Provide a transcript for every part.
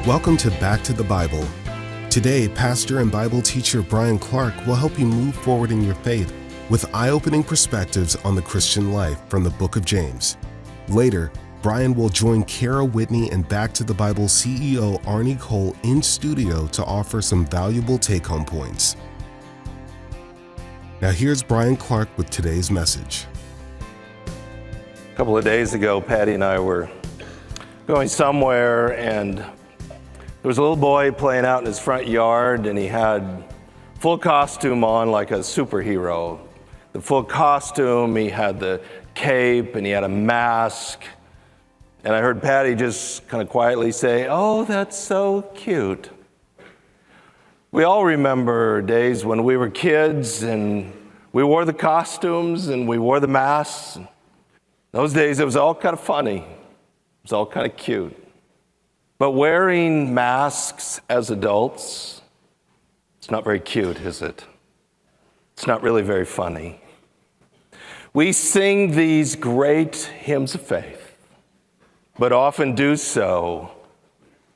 Welcome to Back to the Bible. Today, pastor and Bible teacher Bryan Clark will help you move forward in your faith with eye-opening perspectives on the Christian life from the book of James. Later, Bryan will join Kara Whitney and Back to the Bible CEO Arnie Cole in studio to offer some valuable take-home points. Now here's Bryan Clark with today's message. A couple of days ago, Patty and I were going somewhere, and there was a little boy playing out in his front yard, and he had full costume on like a superhero. The full costume, he had the cape, and he had a mask. And I heard Patty just kind of quietly say, "Oh, that's so cute." We all remember days when we were kids and we wore the costumes and we wore the masks. Those days it was all kind of funny. It was all kind of cute. But wearing masks as adults, it's not very cute, is it? It's not really very funny. We sing these great hymns of faith, but often do so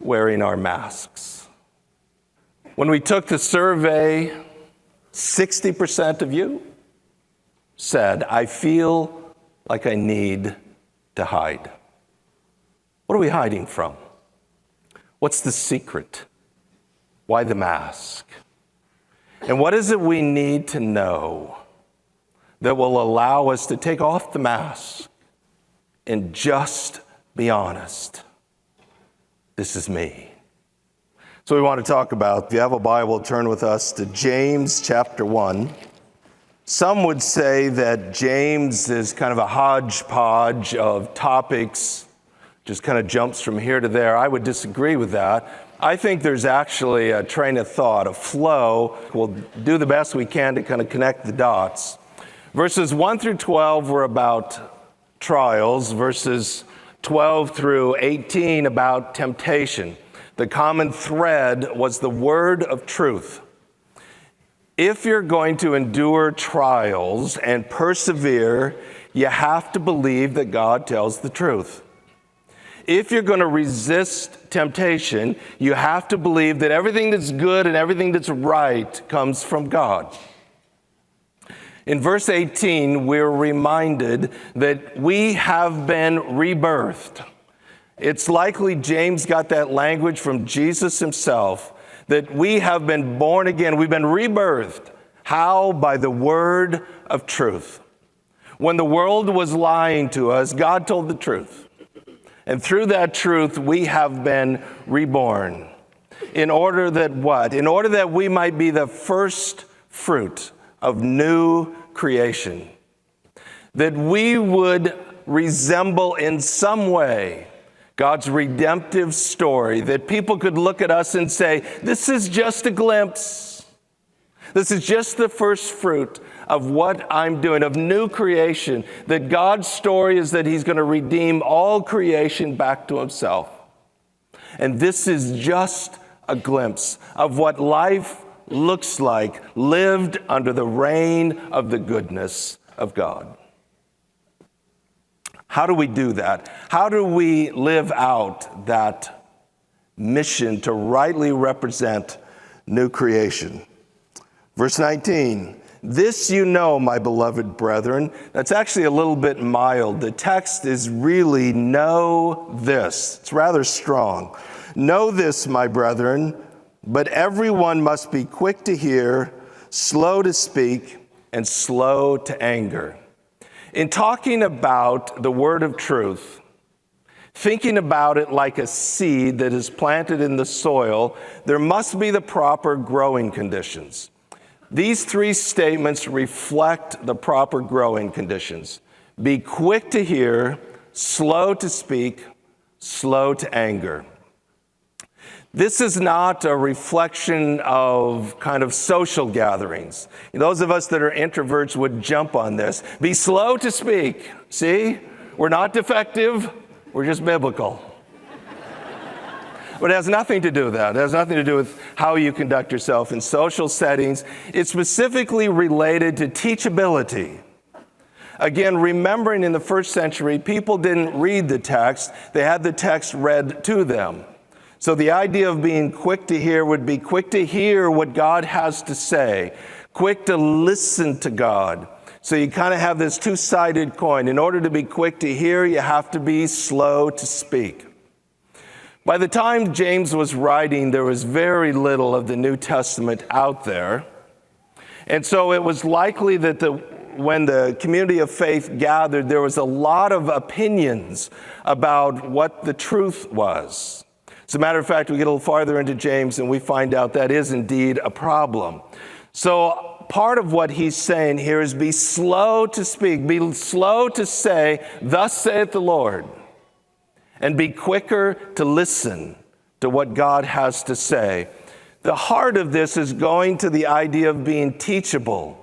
wearing our masks. When we took the survey, 60% of you said, "I feel like I need to hide." What are we hiding from? What's the secret? Why the mask? And what is it we need to know that will allow us to take off the mask and just be honest? This is me. So we want to talk about, if you have a Bible, turn with us to James chapter 1. Some would say that James is kind of a hodgepodge of topics, just kind of jumps from here to there. I would disagree with that. I think there's actually a train of thought, a flow. We'll do the best we can to kind of connect the dots. Verses 1 through 12 were about trials. Verses 12 through 18 about temptation. The common thread was the word of truth. If you're going to endure trials and persevere, you have to believe that God tells the truth. If you're going to resist temptation, you have to believe that everything that's good and everything that's right comes from God. In verse 18, we're reminded that we have been rebirthed. It's likely James got that language from Jesus himself, that we have been born again. We've been rebirthed. How? By the word of truth. When the world was lying to us, God told the truth. And through that truth, we have been reborn. In order that what? In order that we might be the first fruit of new creation. That we would resemble in some way God's redemptive story. That people could look at us and say, this is just a glimpse. This is just the first fruit of what I'm doing, of new creation, that God's story is that he's going to redeem all creation back to himself. And this is just a glimpse of what life looks like, lived under the reign of the goodness of God. How do we do that? How do we live out that mission to rightly represent new creation? Verse 19, "This you know, my beloved brethren." That's actually a little bit mild. The text is really know this. It's rather strong. "Know this, my brethren, but everyone must be quick to hear, slow to speak, and slow to anger." In talking about the word of truth, thinking about it like a seed that is planted in the soil, there must be the proper growing conditions. These three statements reflect the proper growing conditions. Be quick to hear, slow to speak, slow to anger. This is not a reflection of kind of social gatherings. Those of us that are introverts would jump on this. Be slow to speak. See, we're not defective, we're just biblical. But it has nothing to do with that. It has nothing to do with how you conduct yourself in social settings. It's specifically related to teachability. Again, remembering in the first century, people didn't read the text. They had the text read to them. So the idea of being quick to hear would be quick to hear what God has to say, quick to listen to God. So you kind of have this two-sided coin. In order to be quick to hear, you have to be slow to speak. By the time James was writing, there was very little of the New Testament out there. And so it was likely that when the community of faith gathered, there was a lot of opinions about what the truth was. As a matter of fact, we get a little farther into James and we find out that is indeed a problem. So part of what he's saying here is be slow to speak, be slow to say, "Thus saith the Lord," and be quicker to listen to what God has to say. The heart of this is going to the idea of being teachable,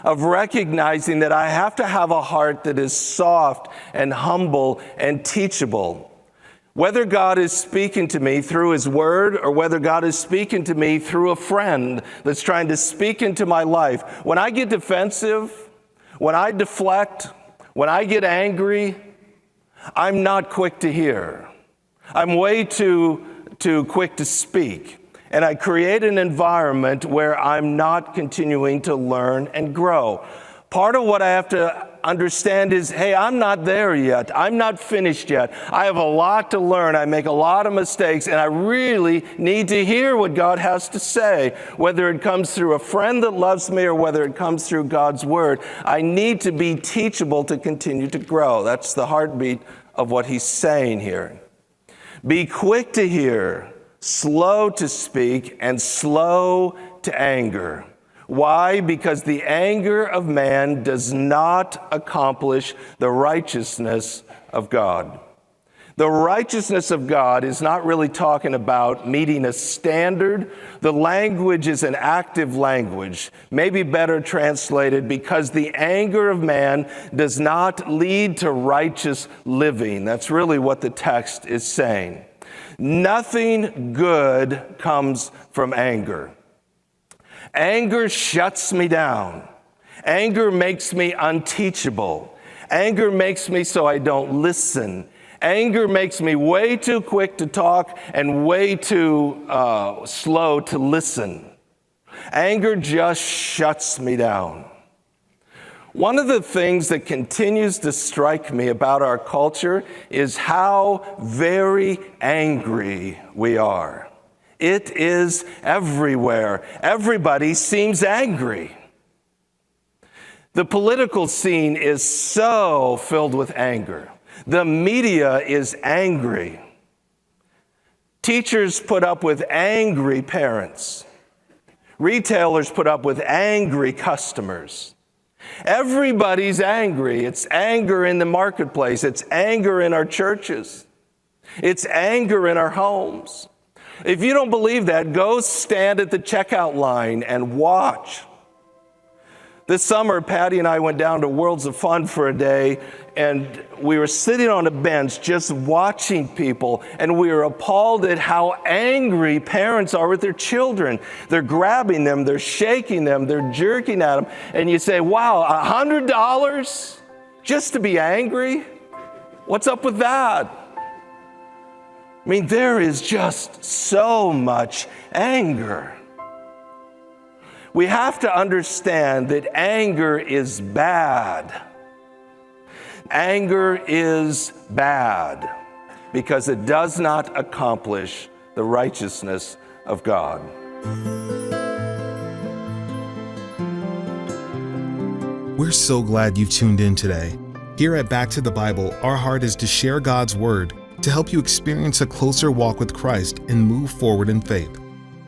of recognizing that I have to have a heart that is soft and humble and teachable. Whether God is speaking to me through His Word or whether God is speaking to me through a friend that's trying to speak into my life, when I get defensive, when I deflect, when I get angry, I'm not quick to hear. I'm way too quick to speak. And I create an environment where I'm not continuing to learn and grow. Part of what I have to understand is, hey, I'm not there yet. I'm not finished yet. I have a lot to learn. I make a lot of mistakes, and I really need to hear what God has to say, whether it comes through a friend that loves me or whether it comes through God's Word. I need to be teachable to continue to grow. That's the heartbeat of what he's saying here. Be quick to hear, slow to speak, and slow to anger. Why? Because the anger of man does not accomplish the righteousness of God. The righteousness of God is not really talking about meeting a standard. The language is an active language, maybe better translated, because the anger of man does not lead to righteous living. That's really what the text is saying. Nothing good comes from anger. Anger shuts me down. Anger makes me unteachable. Anger makes me so I don't listen. Anger makes me way too quick to talk and way too slow to listen. Anger just shuts me down. One of the things that continues to strike me about our culture is how very angry we are. It is everywhere. Everybody seems angry. The political scene is so filled with anger. The media is angry. Teachers put up with angry parents. Retailers put up with angry customers. Everybody's angry. It's anger in the marketplace. It's anger in our churches. It's anger in our homes. If you don't believe that, go stand at the checkout line and watch. This summer, Patty and I went down to Worlds of Fun for a day, and we were sitting on a bench just watching people, and we were appalled at how angry parents are with their children. They're grabbing them, they're shaking them, they're jerking at them, and you say, wow, $100 just to be angry? What's up with that? I mean, there is just so much anger. We have to understand that anger is bad. Anger is bad because it does not accomplish the righteousness of God. We're so glad you've tuned in today. Here at Back to the Bible, our heart is to share God's Word to help you experience a closer walk with Christ and move forward in faith.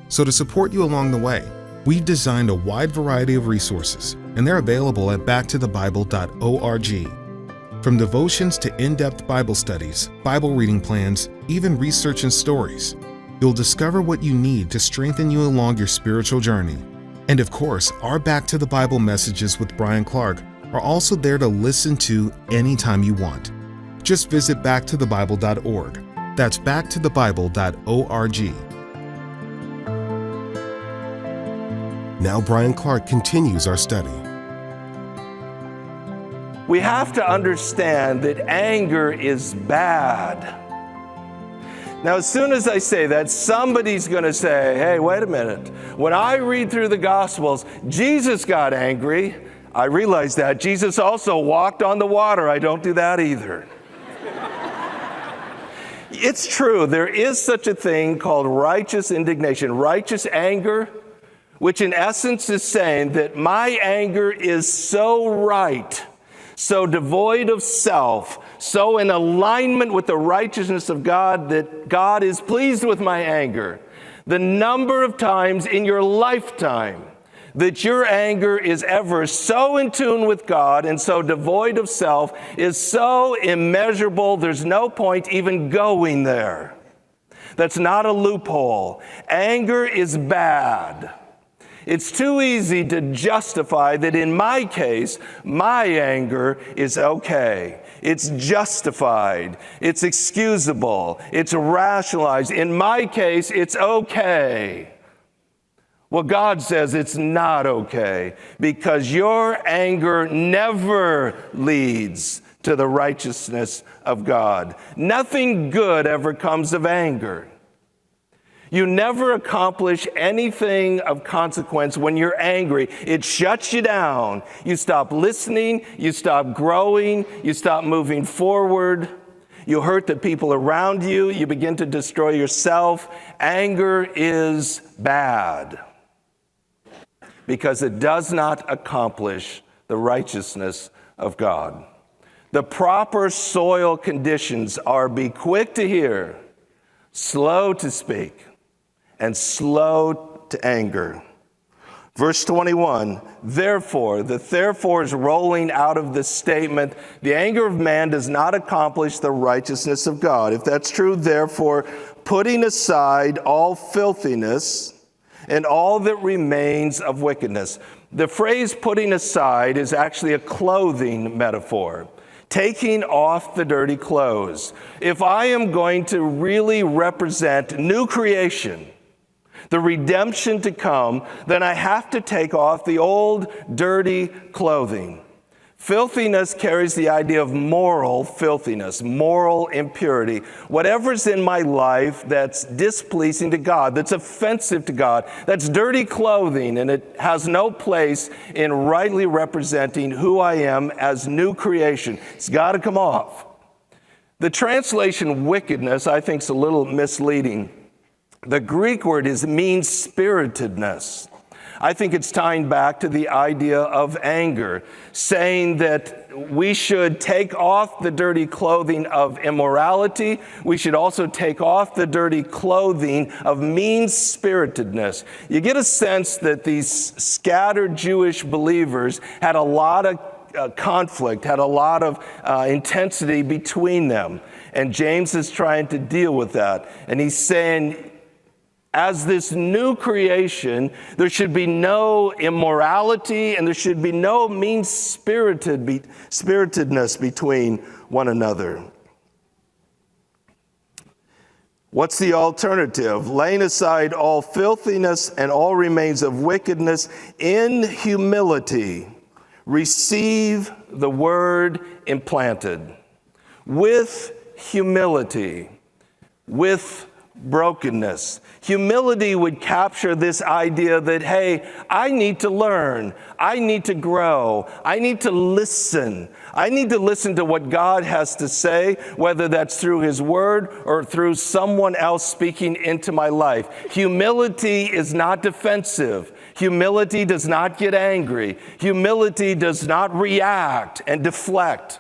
So to support you along the way, we've designed a wide variety of resources, and they're available at backtothebible.org. From devotions to in-depth Bible studies, Bible reading plans, even research and stories, you'll discover what you need to strengthen you along your spiritual journey. And of course, our Back to the Bible messages with Bryan Clark are also there to listen to anytime you want. Just visit backtothebible.org. That's backtothebible.org. Now Bryan Clark continues our study. We have to understand that anger is bad. Now, as soon as I say that, somebody's going to say, hey, wait a minute. When I read through the Gospels, Jesus got angry. I realize that. Jesus also walked on the water. I don't do that either. It's true. There is such a thing called righteous indignation, righteous anger, which in essence is saying that my anger is so right, so devoid of self, so in alignment with the righteousness of God that God is pleased with my anger. The number of times in your lifetime that your anger is ever so in tune with God and so devoid of self is so immeasurable, there's no point even going there. That's not a loophole. Anger is bad. It's too easy to justify that in my case, my anger is okay. It's justified. It's excusable. It's rationalized. In my case, it's okay. Well, God says it's not okay because your anger never leads to the righteousness of God. Nothing good ever comes of anger. You never accomplish anything of consequence when you're angry. It shuts you down. You stop listening. You stop growing. You stop moving forward. You hurt the people around you. You begin to destroy yourself. Anger is bad because it does not accomplish the righteousness of God. The proper soil conditions are be quick to hear, slow to speak, and slow to anger. Verse 21, therefore, the therefore is rolling out of this statement, the anger of man does not accomplish the righteousness of God. If that's true, therefore, putting aside all filthiness and all that remains of wickedness. The phrase putting aside is actually a clothing metaphor. Taking off the dirty clothes. If I am going to really represent new creation, the redemption to come, then I have to take off the old dirty clothing. Filthiness carries the idea of moral filthiness, moral impurity. Whatever's in my life that's displeasing to God, that's offensive to God, that's dirty clothing, and it has no place in rightly representing who I am as new creation. It's got to come off. The translation wickedness, I think, is a little misleading. The Greek word is mean-spiritedness. I think it's tying back to the idea of anger, saying that we should take off the dirty clothing of immorality. We should also take off the dirty clothing of mean-spiritedness. You get a sense that these scattered Jewish believers had a lot of conflict, had a lot of intensity between them. And James is trying to deal with that. And he's saying, as this new creation, there should be no immorality and there should be no mean-spiritedness between one another. What's the alternative? Laying aside all filthiness and all remains of wickedness in humility, receive the word implanted. With humility, with brokenness. Humility would capture this idea that, hey, I need to learn. I need to grow. I need to listen. I need to listen to what God has to say, whether that's through His Word or through someone else speaking into my life. Humility is not defensive. Humility does not get angry. Humility does not react and deflect.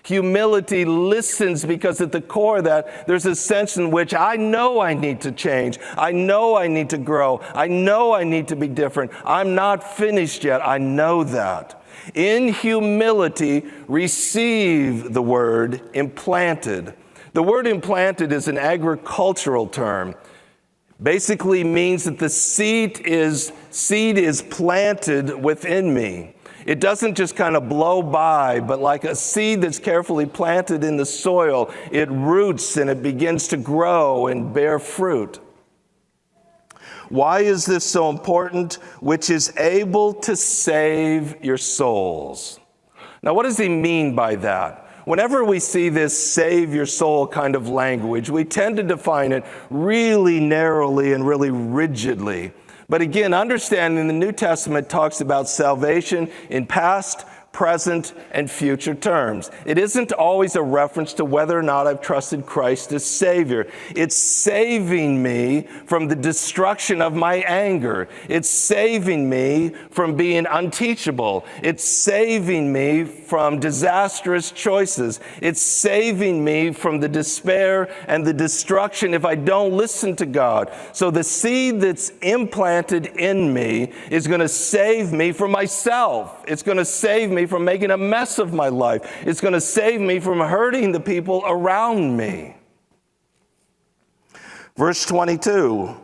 Humility listens because at the core of that, there's a sense in which I know I need to change. I know I need to grow. I know I need to be different. I'm not finished yet. I know that. In humility, receive the word implanted. The word implanted is an agricultural term. Basically means that the seed is planted within me. It doesn't just kind of blow by, but like a seed that's carefully planted in the soil, it roots and it begins to grow and bear fruit. Why is this so important? Which is able to save your souls. Now, what does he mean by that? Whenever we see this save your soul kind of language, we tend to define it really narrowly and really rigidly. But again, understanding the New Testament talks about salvation in past, present, and future terms. It isn't always a reference to whether or not I've trusted Christ as Savior. It's saving me from the destruction of my anger. It's saving me from being unteachable. It's saving me from disastrous choices. It's saving me from the despair and the destruction if I don't listen to God. So the seed that's implanted in me is going to save me from myself. It's going to save me from making a mess of my life. It's going to save me from hurting the people around me. Verse 22,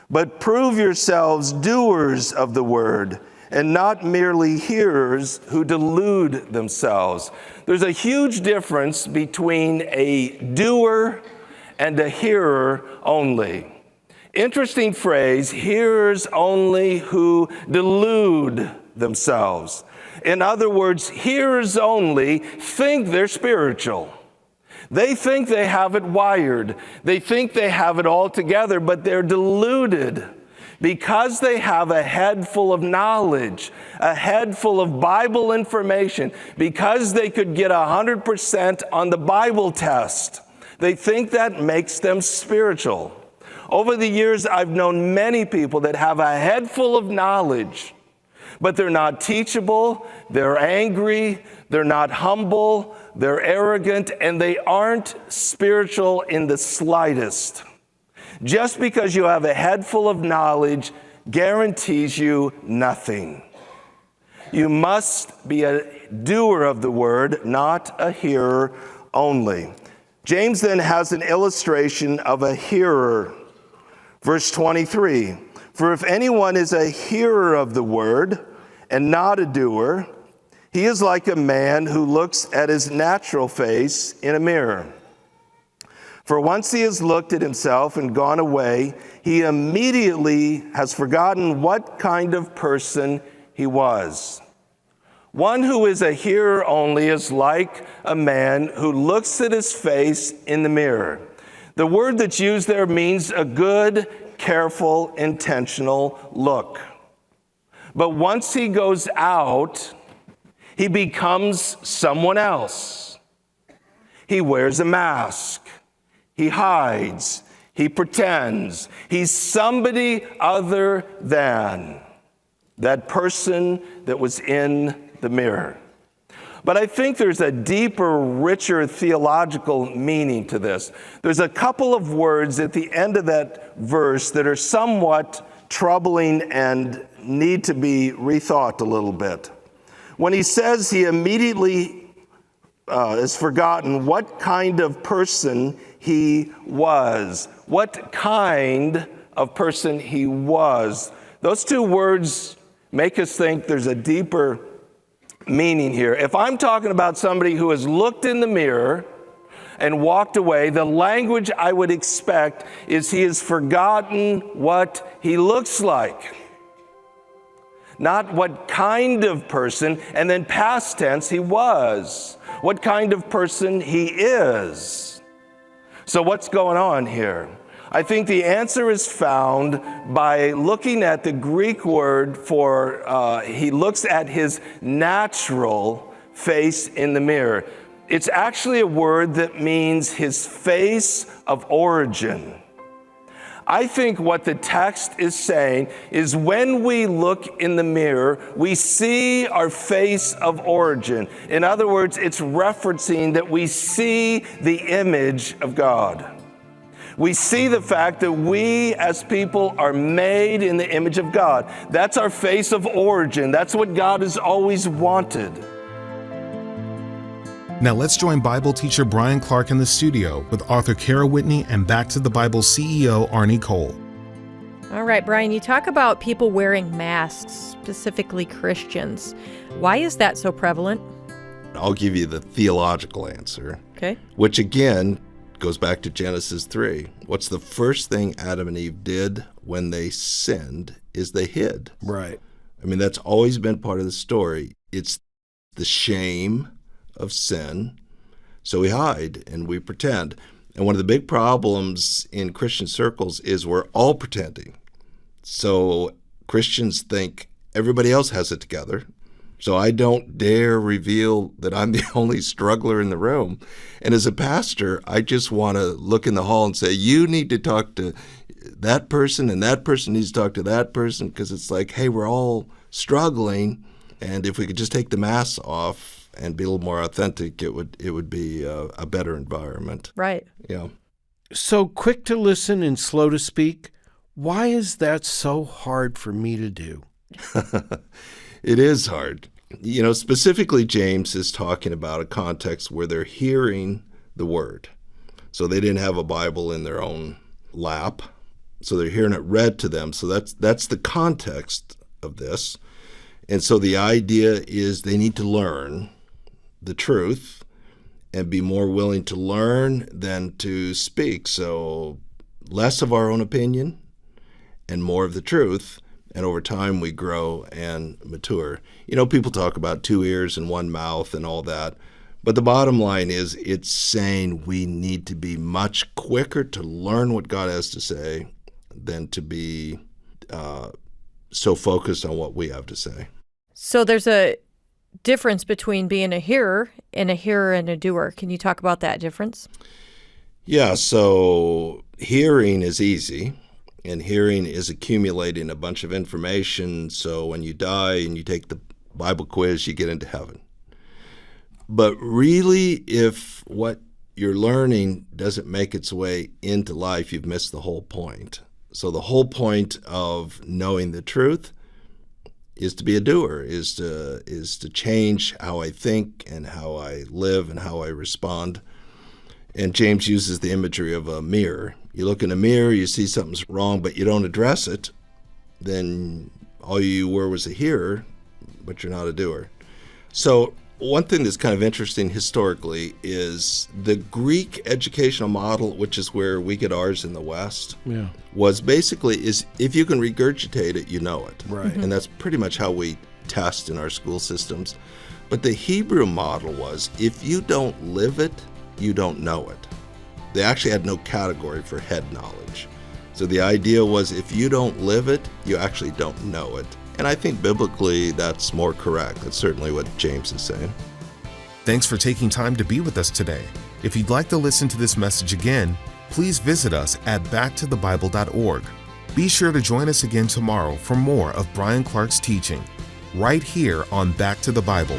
but prove yourselves doers of the word and not merely hearers who delude themselves. There's a huge difference between a doer and a hearer only. Interesting phrase, hearers only who delude themselves. In other words, hearers only think they're spiritual. They think they have it wired. They think they have it all together, but they're deluded because they have a head full of knowledge, a head full of Bible information, because they could get 100% on the Bible test. They think that makes them spiritual. Over the years, I've known many people that have a head full of knowledge, but they're not teachable, they're angry, they're not humble, they're arrogant, and they aren't spiritual in the slightest. Just because you have a head full of knowledge guarantees you nothing. You must be a doer of the word, not a hearer only. James then has an illustration of a hearer. Verse 23, for if anyone is a hearer of the word and not a doer, he is like a man who looks at his natural face in a mirror. For once he has looked at himself and gone away, he immediately has forgotten what kind of person he was. One who is a hearer only is like a man who looks at his face in the mirror. The word that's used there means a good, careful, intentional look. But once he goes out, he becomes someone else. He wears a mask. He hides. He pretends. He's somebody other than that person that was in the mirror. But I think there's a deeper, richer theological meaning to this. There's a couple of words at the end of that verse that are somewhat troubling and need to be rethought a little bit. When he says he immediately has forgotten what kind of person he was, what kind of person he was. Those two words make us think there's a deeper meaning here. If I'm talking about somebody who has looked in the mirror and walked away, the language I would expect is he has forgotten what he looks like. Not what kind of person, and then past tense he was. What kind of person he is. So what's going on here? I think the answer is found by looking at the Greek word for, he looks at his natural face in the mirror. It's actually a word that means his face of origin. I think what the text is saying is when we look in the mirror, we see our face of origin. In other words, it's referencing that we see the image of God. We see the fact that we as people are made in the image of God. That's our face of origin. That's what God has always wanted. Now let's join Bible teacher Bryan Clark in the studio with author Kara Whitney and Back to the Bible CEO Arnie Cole. All right, Bryan, you talk about people wearing masks, specifically Christians. Why is that so prevalent? I'll give you the theological answer. Okay. Which again goes back to Genesis 3. What's the first thing Adam and Eve did when they sinned is they hid. Right. I mean, that's always been part of the story. It's the shame of sin So we hide and we pretend. And one of the big problems in Christian circles is we're all pretending. So Christians think everybody else has it together. So I don't dare reveal that I'm the only struggler in the room. And as a pastor, I just want to look in the hall and say, you need to talk to that person, and that person needs to talk to that person, because it's like, hey, we're all struggling. And if we could just take the masks off and be a little more authentic, it would be a better environment. Right. Yeah. So quick to listen and slow to speak. Why is that so hard for me to do? It is hard. Specifically, James is talking about a context where they're hearing the word. So they didn't have a Bible in their own lap. So they're hearing it read to them. So that's the context of this. And so the idea is they need to learn the truth and be more willing to learn than to speak. So less of our own opinion and more of the truth. And over time, we grow and mature. People talk about 2 ears and 1 mouth and all that. But the bottom line is it's saying we need to be much quicker to learn what God has to say than to be so focused on what we have to say. So there's a difference between being a hearer and a doer. Can you talk about that difference? Yeah, so hearing is easy. And hearing is accumulating a bunch of information, so when you die and you take the Bible quiz, you get into heaven. But really, if what you're learning doesn't make its way into life, you've missed the whole point. So the whole point of knowing the truth is to be a doer, is to change how I think and how I live and how I respond. And James uses the imagery of a mirror. You look in a mirror, you see something's wrong, but you don't address it, then all you were was a hearer, but you're not a doer. So one thing that's kind of interesting historically is the Greek educational model, which is where we get ours in the West, was basically is if you can regurgitate it, you know it. Right. And that's pretty much how we test in our school systems. But the Hebrew model was if you don't live it, you don't know it. They actually had no category for head knowledge. So the idea was if you don't live it, you actually don't know it. And I think biblically that's more correct. That's certainly what James is saying. Thanks for taking time to be with us today. If you'd like to listen to this message again, please visit us at backtothebible.org. Be sure to join us again tomorrow for more of Bryan Clark's teaching, right here on Back to the Bible.